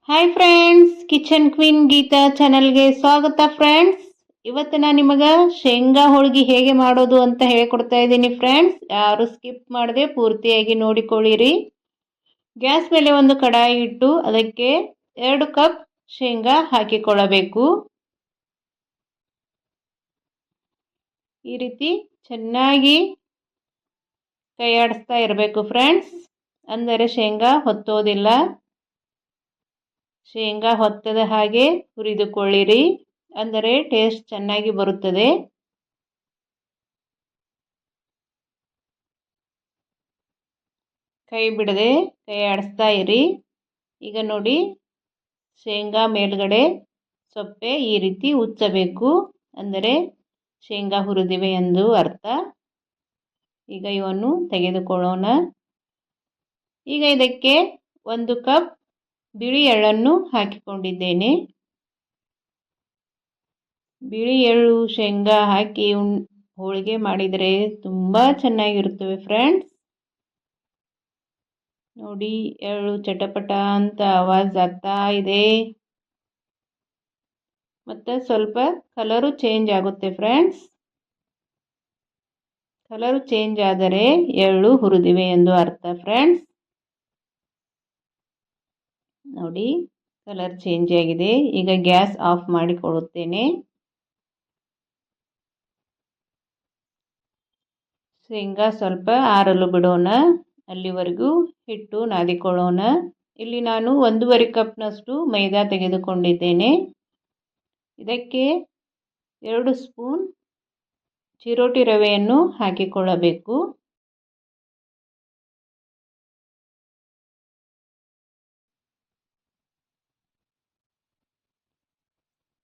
Hi friends, kitchen queen Geetha ಚಾನಲ್ಗೆ ಸ್ವಾಗತ friends. ಇವತ್ತು ನಾನು ನಿಮಗೆ ಶೇಂಗಾ ಹೋಳಿಗೆ ಹೇಗೆ ಮಾಡೋದು ಅಂತ ಹೇಳ್ಕೊಡ್ತಾ ಇದ್ದೀನಿ ಫ್ರೆಂಡ್ಸ್. ಯಾರು ಸ್ಕಿಪ್ ಮಾಡದೆ ಪೂರ್ತಿಯಾಗಿ ನೋಡಿಕೊಳ್ಳಿರಿ. ಗ್ಯಾಸ್ ಮೇಲೆ ಒಂದು ಕಡಾಯಿ ಇಟ್ಟು ಅದಕ್ಕೆ 2 ಕಪ್ ಶೇಂಗಾ ಹಾಕಿಕೊಳ್ಳಬೇಕು. ಈ ರೀತಿ ಚೆನ್ನಾಗಿ ಕೈಯಾಡಿಸ್ತಾ ಇರಬೇಕು ಫ್ರೆಂಡ್ಸ್, ಅಂದರೆ ಶೇಂಗಾ ಹೊತ್ತೋದಿಲ್ಲ. ಶೇಂಗಾ ಹೊತ್ತದ ಹಾಗೆ ಹುರಿದುಕೊಳ್ಳಿರಿ, ಅಂದರೆ ಟೇಸ್ಟ್ ಚೆನ್ನಾಗಿ ಬರುತ್ತದೆ. ಕೈ ಬಿಡದೆ ಕೈ ಆಡಿಸ್ತಾ ಇರಿ. ಈಗ ನೋಡಿ, ಶೇಂಗಾ ಮೇಲ್ಗಡೆ ಸೊಪ್ಪೆ ಈ ರೀತಿ ಉಚ್ಚಬೇಕು, ಅಂದರೆ ಶೇಂಗಾ ಹುರಿದಿವೆ ಎಂದು ಅರ್ಥ. ಈಗ ಇವನ್ನು ತೆಗೆದುಕೊಳ್ಳೋಣ. ಈಗ ಇದಕ್ಕೆ 1 ಕಪ್ ಬಿಳಿ ಎಳ್ಳನ್ನು ಹಾಕಿಕೊಂಡಿದ್ದೇನೆ. ಬಿಳಿ ಎಳ್ಳು ಶೇಂಗಾ ಹಾಕಿ ಹೋಳಿಗೆ ಮಾಡಿದರೆ ತುಂಬ ಚೆನ್ನಾಗಿರುತ್ತವೆ ಫ್ರೆಂಡ್ಸ್. ನೋಡಿ, ಎಳ್ಳು ಚಟಪಟ ಅಂತ ಆವಾಜ್ ಆಗ್ತಾ ಇದೆ. ಮತ್ತು ಸ್ವಲ್ಪ ಕಲರು ಚೇಂಜ್ ಆಗುತ್ತೆ ಫ್ರೆಂಡ್ಸ್. ಕಲರು ಚೇಂಜ್ ಆದರೆ ಎಳ್ಳು ಹುರಿದಿವೆ ಎಂದು ಅರ್ಥ ಫ್ರೆಂಡ್ಸ್. ನೋಡಿ, ಕಲರ್ ಚೇಂಜ್ ಆಗಿದೆ. ಈಗ ಗ್ಯಾಸ್ ಆಫ್ ಮಾಡಿಕೊಳ್ಳುತ್ತೇನೆ. ಶೇಂಗಾ ಸ್ವಲ್ಪ ಆರಲು ಬಿಡೋಣ, ಅಲ್ಲಿವರೆಗೂ ಹಿಟ್ಟು ನಾದಿಕೊಳ್ಳೋಣ. ಇಲ್ಲಿ ನಾನು 1.5 ಕಪ್ನಷ್ಟು ಮೈದಾ ತೆಗೆದುಕೊಂಡಿದ್ದೇನೆ. ಇದಕ್ಕೆ 2 ಸ್ಪೂನ್ ಚಿರೋಟಿ ರವೆಯನ್ನು ಹಾಕಿಕೊಳ್ಳಬೇಕು.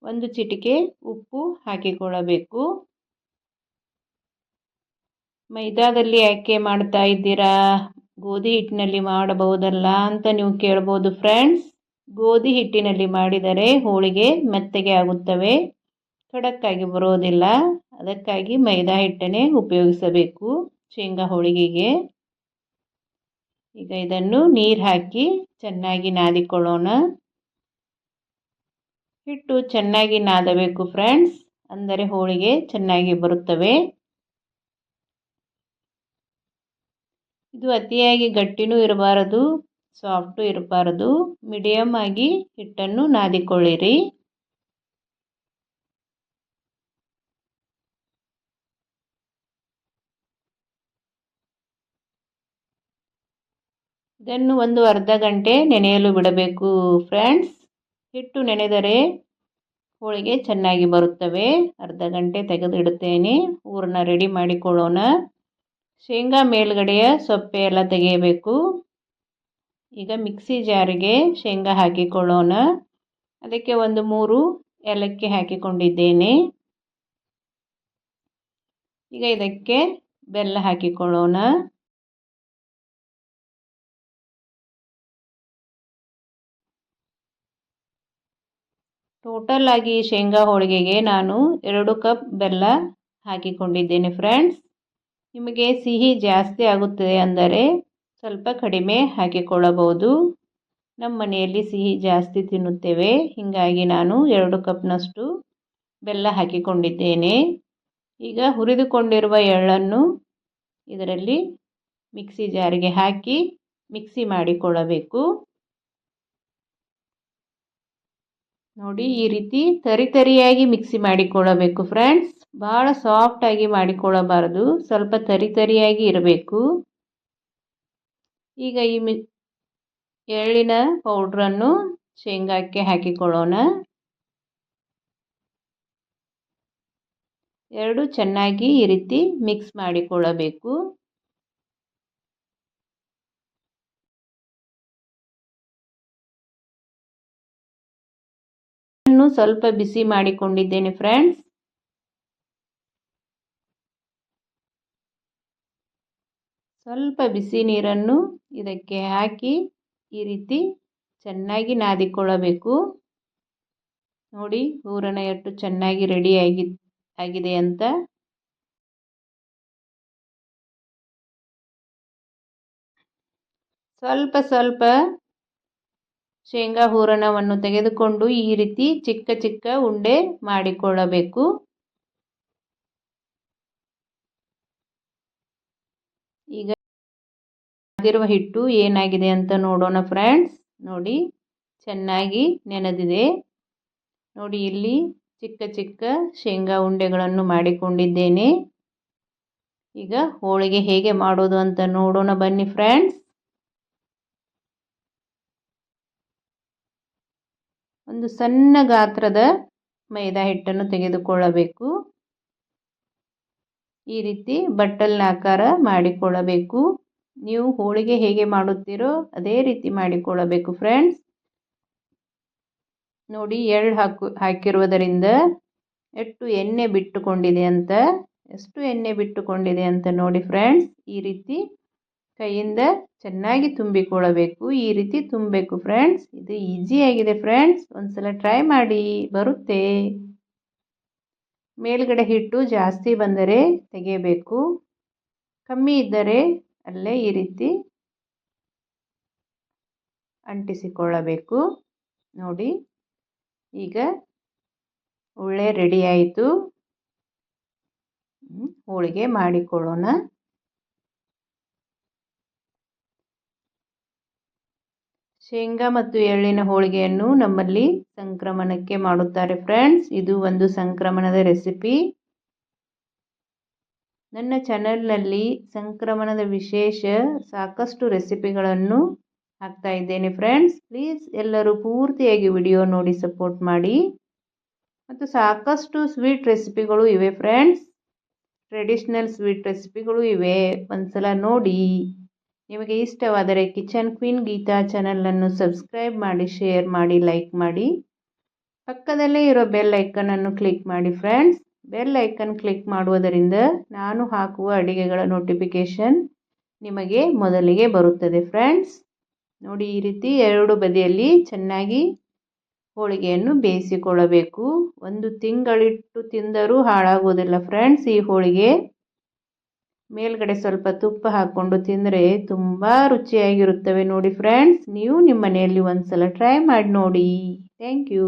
ಒಂದು ಚಿಟಿಕೆ ಉಪ್ಪು ಹಾಕಿಕೊಳ್ಳಬೇಕು. ಮೈದಾದಲ್ಲಿ ಯಾಕೆ ಮಾಡ್ತಾ ಇದ್ದೀರಾ, ಗೋಧಿ ಹಿಟ್ಟಿನಲ್ಲಿ ಮಾಡಬಹುದಲ್ಲ ಅಂತ ನೀವು ಕೇಳ್ಬೋದು ಫ್ರೆಂಡ್ಸ್. ಗೋಧಿ ಹಿಟ್ಟಿನಲ್ಲಿ ಮಾಡಿದರೆ ಹೋಳಿಗೆ ಮೆತ್ತಗೆ ಆಗುತ್ತವೆ, ಖಡಕ್ಕಾಗಿ ಬರೋದಿಲ್ಲ. ಅದಕ್ಕಾಗಿ ಮೈದಾ ಹಿಟ್ಟನ್ನೇ ಉಪಯೋಗಿಸಬೇಕು ಶೇಂಗಾ ಹೋಳಿಗೆಗೆ. ಈಗ ಇದನ್ನು ನೀರು ಹಾಕಿ ಚೆನ್ನಾಗಿ ನಾದಿಕೊಳ್ಳೋಣ. ಹಿಟ್ಟು ಚೆನ್ನಾಗಿ ನಾದಬೇಕು ಫ್ರೆಂಡ್ಸ್, ಅಂದರೆ ಹೋಳಿಗೆ ಚೆನ್ನಾಗಿ ಬರುತ್ತವೆ. ಇದು ಅತಿಯಾಗಿ ಗಟ್ಟಿನೂ ಇರಬಾರದು, ಸಾಫ್ಟು ಇರಬಾರದು, ಮೀಡಿಯಮ್ ಆಗಿ ಹಿಟ್ಟನ್ನು ನಾದಿಕೊಳ್ಳಿರಿ. ಇದನ್ನು ಒಂದು ಅರ್ಧ ಗಂಟೆ ನೆನೆಯಲು ಬಿಡಬೇಕು ಫ್ರೆಂಡ್ಸ್. ಹಿಟ್ಟು ನೆನೆದರೆ ಹೋಳಿಗೆ ಚೆನ್ನಾಗಿ ಬರುತ್ತವೆ. ಅರ್ಧ ಗಂಟೆ ತೆಗೆದಿಡುತ್ತೇನೆ. ಹೂರಣ ರೆಡಿ ಮಾಡಿಕೊಳ್ಳೋಣ. ಶೇಂಗಾ ಮೇಲ್ಗಡೆಯ ಸೊಪ್ಪೆ ಎಲ್ಲ ತೆಗೆಯಬೇಕು. ಈಗ ಮಿಕ್ಸಿ ಜಾರಿಗೆ ಶೇಂಗಾ ಹಾಕಿಕೊಳ್ಳೋಣ. ಅದಕ್ಕೆ 3 ಏಲಕ್ಕಿ ಹಾಕಿಕೊಂಡಿದ್ದೇನೆ. ಈಗ ಇದಕ್ಕೆ ಬೆಲ್ಲ ಹಾಕಿಕೊಳ್ಳೋಣ. ಟೋಟಲ್ ಆಗಿ ಶೇಂಗಾ ಹೋಳಿಗೆಗೆ ನಾನು 2 ಕಪ್ ಬೆಲ್ಲ ಹಾಕಿಕೊಂಡಿದ್ದೇನೆ ಫ್ರೆಂಡ್ಸ್. ನಿಮಗೆ ಸಿಹಿ ಜಾಸ್ತಿ ಆಗುತ್ತದೆ ಅಂದರೆ ಸ್ವಲ್ಪ ಕಡಿಮೆ ಹಾಕಿಕೊಳ್ಳಬಹುದು. ನಮ್ಮ ಮನೆಯಲ್ಲಿ ಸಿಹಿ ಜಾಸ್ತಿ ತಿನ್ನುತ್ತೇವೆ, ಹೀಗಾಗಿ ನಾನು 2 ಕಪ್ನಷ್ಟು ಬೆಲ್ಲ ಹಾಕಿಕೊಂಡಿದ್ದೇನೆ. ಈಗ ಹುರಿದುಕೊಂಡಿರುವ ಎಳ್ಳನ್ನು ಇದರಲ್ಲಿ ಮಿಕ್ಸಿ ಜಾರಿಗೆ ಹಾಕಿ ಮಿಕ್ಸಿ ಮಾಡಿಕೊಳ್ಳಬೇಕು. ನೋಡಿ, ಈ ರೀತಿ ತರಿಯಾಗಿ ಮಿಕ್ಸಿ ಮಾಡಿಕೊಳ್ಳಬೇಕು ಫ್ರೆಂಡ್ಸ್. ಭಾಳ ಸಾಫ್ಟಾಗಿ ಮಾಡಿಕೊಳ್ಳಬಾರದು, ಸ್ವಲ್ಪ ತರಿಯಾಗಿ ಇರಬೇಕು. ಈಗ ಈ ಎಳ್ಳಿನ ಪೌಡ್ರನ್ನು ಶೇಂಗಾಕ್ಕೆ ಹಾಕಿಕೊಳ್ಳೋಣ. 2 ಚೆನ್ನಾಗಿ ಈ ರೀತಿ ಮಿಕ್ಸ್ ಮಾಡಿಕೊಳ್ಳಬೇಕು. ಸ್ವಲ್ಪ ಬಿಸಿ ಮಾಡಿಕೊಂಡಿದ್ದೇನೆ ಫ್ರೆಂಡ್ಸ್. ಸ್ವಲ್ಪ ಬಿಸಿ ನೀರನ್ನು ಇದಕ್ಕೆ ಹಾಕಿ ಈ ರೀತಿ ಚೆನ್ನಾಗಿ ನಾದಿಕೊಳ್ಳಬೇಕು. ನೋಡಿ, ಹೂರಣ ಎಷ್ಟು ಚೆನ್ನಾಗಿ ರೆಡಿ ಆಗಿದೆ ಅಂತ. ಸ್ವಲ್ಪ ಶೇಂಗಾ ಹೂರಣವನ್ನು ತೆಗೆದುಕೊಂಡು ಈ ರೀತಿ ಚಿಕ್ಕ ಚಿಕ್ಕ ಉಂಡೆ ಮಾಡಿಕೊಳ್ಳಬೇಕು. ಈಗ ಅದಿರುವ ಹಿಟ್ಟು ಏನಾಗಿದೆ ಅಂತ ನೋಡೋಣ ಫ್ರೆಂಡ್ಸ್. ನೋಡಿ, ಚೆನ್ನಾಗಿ ನೆನೆದಿದೆ. ನೋಡಿ, ಇಲ್ಲಿ ಚಿಕ್ಕ ಚಿಕ್ಕ ಶೇಂಗಾ ಉಂಡೆಗಳನ್ನು ಮಾಡಿಕೊಂಡಿದ್ದೇನೆ. ಈಗ ಹೋಳಿಗೆ ಹೇಗೆ ಮಾಡೋದು ಅಂತ ನೋಡೋಣ ಬನ್ನಿ ಫ್ರೆಂಡ್ಸ್. ಒಂದು ಸಣ್ಣ ಗಾತ್ರದ ಮೈದಾ ಹಿಟ್ಟನ್ನು ತೆಗೆದುಕೊಳ್ಳಬೇಕು. ಈ ರೀತಿ ಬಟ್ಟಲಿನ ಆಕಾರ ಮಾಡಿಕೊಳ್ಳಬೇಕು. ನೀವು ಹೋಳಿಗೆ ಹೇಗೆ ಮಾಡುತ್ತೀರೋ ಅದೇ ರೀತಿ ಮಾಡಿಕೊಳ್ಳಬೇಕು ಫ್ರೆಂಡ್ಸ್. ನೋಡಿ, ಎಳ್ಳು ಹಾಕಿರುವುದರಿಂದ ಎಷ್ಟು ಎಣ್ಣೆ ಬಿಟ್ಟುಕೊಂಡಿದೆ ಅಂತ ನೋಡಿ ಫ್ರೆಂಡ್ಸ್. ಈ ರೀತಿ ಕೈಯಿಂದ ಚೆನ್ನಾಗಿ ತುಂಬಿಕೊಳ್ಳಬೇಕು. ಈ ರೀತಿ ತುಂಬಬೇಕು ಫ್ರೆಂಡ್ಸ್. ಇದು ಈಸಿಯಾಗಿದೆ ಫ್ರೆಂಡ್ಸ್, ಒಂದ್ಸಲ ಟ್ರೈ ಮಾಡಿ, ಬರುತ್ತೆ. ಮೇಲ್ಗಡೆ ಹಿಟ್ಟು ಜಾಸ್ತಿ ಬಂದರೆ ತೆಗೆಯಬೇಕು, ಕಮ್ಮಿ ಇದ್ದರೆ ಅಲ್ಲೇ ಈ ರೀತಿ ಅಂಟಿಸಿಕೊಳ್ಳಬೇಕು. ನೋಡಿ, ಈಗ ಒಳ್ಳೆ ರೆಡಿ ಆಯಿತು. ಹೋಳಿಗೆ ಮಾಡಿಕೊಳ್ಳೋಣ. ಶೇಂಗಾ ಮತ್ತು ಎಳ್ಳಿನ ಹೋಳಿಗೆಯನ್ನು ನಮ್ಮಲ್ಲಿ ಸಂಕ್ರಮಣಕ್ಕೆ ಮಾಡುತ್ತಾರೆ ಫ್ರೆಂಡ್ಸ್. ಇದು ಒಂದು ಸಂಕ್ರಮಣದ ರೆಸಿಪಿ. ನನ್ನ ಚಾನೆಲ್ನಲ್ಲಿ ಸಂಕ್ರಮಣದ ವಿಶೇಷ ಸಾಕಷ್ಟು ರೆಸಿಪಿಗಳನ್ನು ಹಾಕ್ತಾ ಇದ್ದೇನೆ ಫ್ರೆಂಡ್ಸ್. ಪ್ಲೀಸ್ ಎಲ್ಲರೂ ಪೂರ್ತಿಯಾಗಿ ವಿಡಿಯೋ ನೋಡಿ ಸಪೋರ್ಟ್ ಮಾಡಿ. ಮತ್ತು ಸಾಕಷ್ಟು ಸ್ವೀಟ್ ರೆಸಿಪಿಗಳು ಇವೆ ಫ್ರೆಂಡ್ಸ್. ಟ್ರೆಡಿಷ್ನಲ್ ಸ್ವೀಟ್ ರೆಸಿಪಿಗಳು ಇವೆ, ಒಂದ್ಸಲ ನೋಡಿ. ನಿಮಗೆ ಇಷ್ಟವಾದರೆ ಕಿಚನ್ ಕ್ವೀನ್ ಗೀತಾ ಚಾನಲನ್ನು ಸಬ್ಸ್ಕ್ರೈಬ್ ಮಾಡಿ, ಶೇರ್ ಮಾಡಿ, ಲೈಕ್ ಮಾಡಿ. ಪಕ್ಕದಲ್ಲೇ ಇರೋ ಬೆಲ್ ಐಕನನ್ನು ಕ್ಲಿಕ್ ಮಾಡಿ ಫ್ರೆಂಡ್ಸ್. ಬೆಲ್ ಐಕನ್ ಕ್ಲಿಕ್ ಮಾಡುವುದರಿಂದ ನಾನು ಹಾಕುವ ಅಡುಗೆಗಳ ನೋಟಿಫಿಕೇಷನ್ ನಿಮಗೆ ಮೊದಲಿಗೆ ಬರುತ್ತದೆ ಫ್ರೆಂಡ್ಸ್. ನೋಡಿ, ಈ ರೀತಿ ಎರಡು ಬದಿಯಲ್ಲಿ ಚೆನ್ನಾಗಿ ಹೋಳಿಗೆಯನ್ನು ಬೇಯಿಸಿಕೊಳ್ಳಬೇಕು. 1 ತಿಂಗಳಿಟ್ಟು ತಿಂದರೂ ಹಾಳಾಗುವುದಿಲ್ಲ ಫ್ರೆಂಡ್ಸ್ ಈ ಹೋಳಿಗೆ. ಮೇಲ್ಗಡೆ ಸ್ವಲ್ಪ ತುಪ್ಪ ಹಾಕ್ಕೊಂಡು ತಿಂದರೆ ತುಂಬ ರುಚಿಯಾಗಿರುತ್ತವೆ ನೋಡಿ ಫ್ರೆಂಡ್ಸ್. ನೀವು ನಿಮ್ಮ ಮನೆಯಲ್ಲಿ ಒಂದ್ಸಲ ಟ್ರೈ ಮಾಡಿ ನೋಡಿ. Thank you.